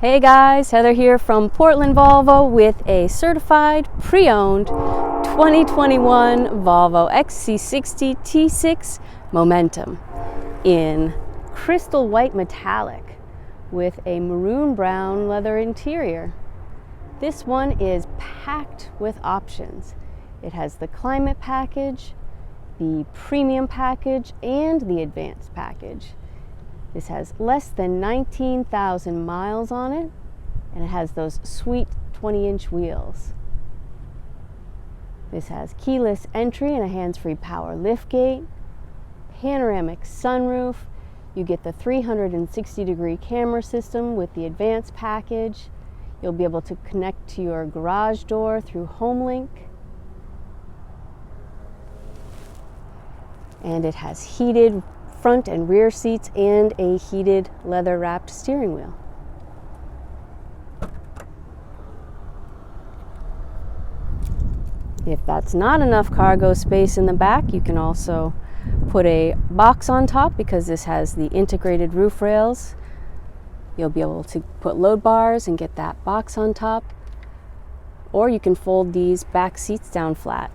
Hey guys, Heather here from Portland Volvo with a certified pre-owned 2021 Volvo XC60 T6 Momentum in crystal white metallic with a maroon brown leather interior. This one is packed with options. It has the climate package, the premium package, and the advanced package. This has less than 19,000 miles on it, and it has those sweet 20-inch wheels. This has keyless entry and a hands-free power liftgate, panoramic sunroof. You get the 360-degree camera system with the advanced package. You'll be able to connect to your garage door through HomeLink. And it has heated front and rear seats and a heated leather-wrapped steering wheel. If that's not enough cargo space in the back, you can also put a box on top because this has the integrated roof rails. You'll be able to put load bars and get that box on top, or you can fold these back seats down flat.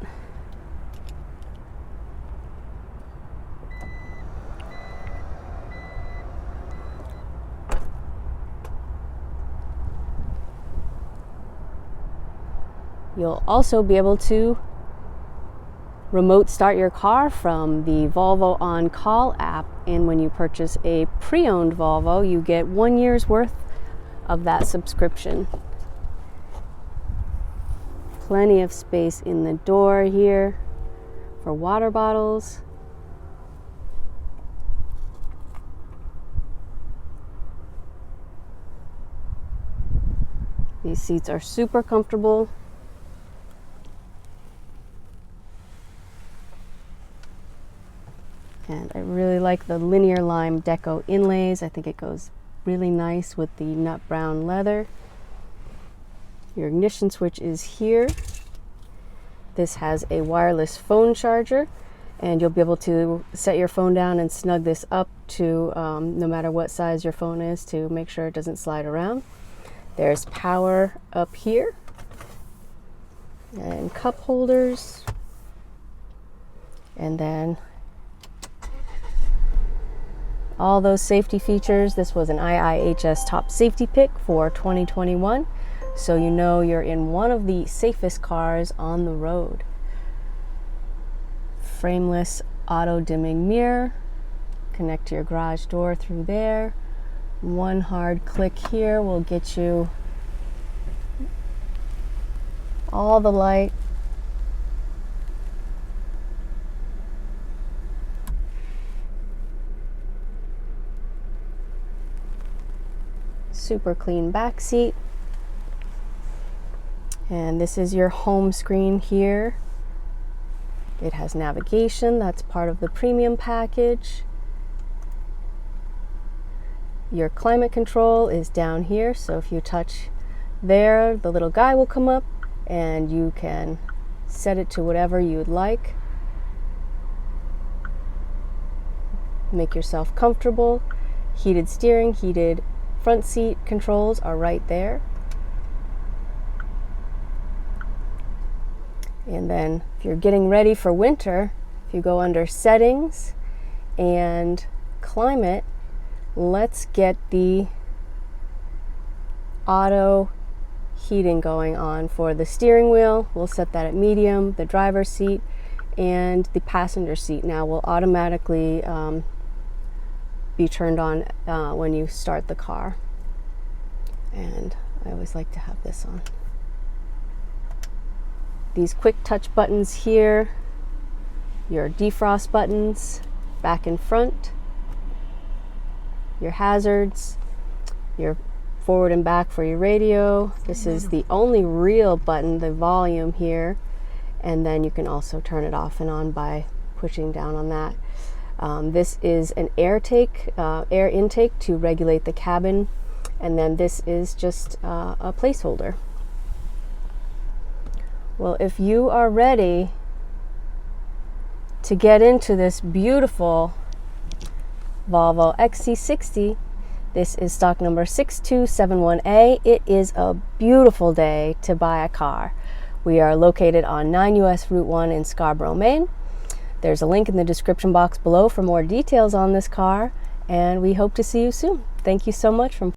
You'll also be able to remote start your car from the Volvo On Call app, and when you purchase a pre-owned Volvo, you get 1 year's worth of that subscription. Plenty of space in the door here for water bottles. These seats are super comfortable. And I really like the linear lime deco inlays. I think it goes really nice with the nut brown leather. Your ignition switch is here. This has a wireless phone charger, and you'll be able to set your phone down and snug this up to no matter what size your phone is to make sure it doesn't slide around. There's power up here and cup holders, and then all those safety features. This was an IIHS top safety pick for 2021, so you know you're in one of the safest cars on the road. Frameless auto dimming mirror, connect to your garage door through there. One hard click here will get you all the light. Super clean back seat, and this is your home screen here. It has navigation, that's part of the premium package. Your climate control is down here, so if you touch there, the little guy will come up and you can set it to whatever you'd like. Make yourself comfortable. Heated steering, heated front seat controls are right there. And then if you're getting ready for winter, if you go under settings and climate, let's get the auto heating going on for the steering wheel. We'll set that at medium. The driver's seat and the passenger seat now will automatically be turned on when you start the car. And I always like to have this on. These quick touch buttons here, your defrost buttons back and front, your hazards, your forward and back for your radio. This is the only real button, the volume here, and then you can also turn it off and on by pushing down on that. This is an air intake to regulate the cabin, and then this is just a placeholder. Well, if you are ready to get into this beautiful Volvo XC60, This is stock number 6271A. It is a beautiful day to buy a car. We are located on 9 US Route 1 in Scarborough, Maine. There's a link in the description box below for more details on this car, and we hope to see you soon. Thank you so much from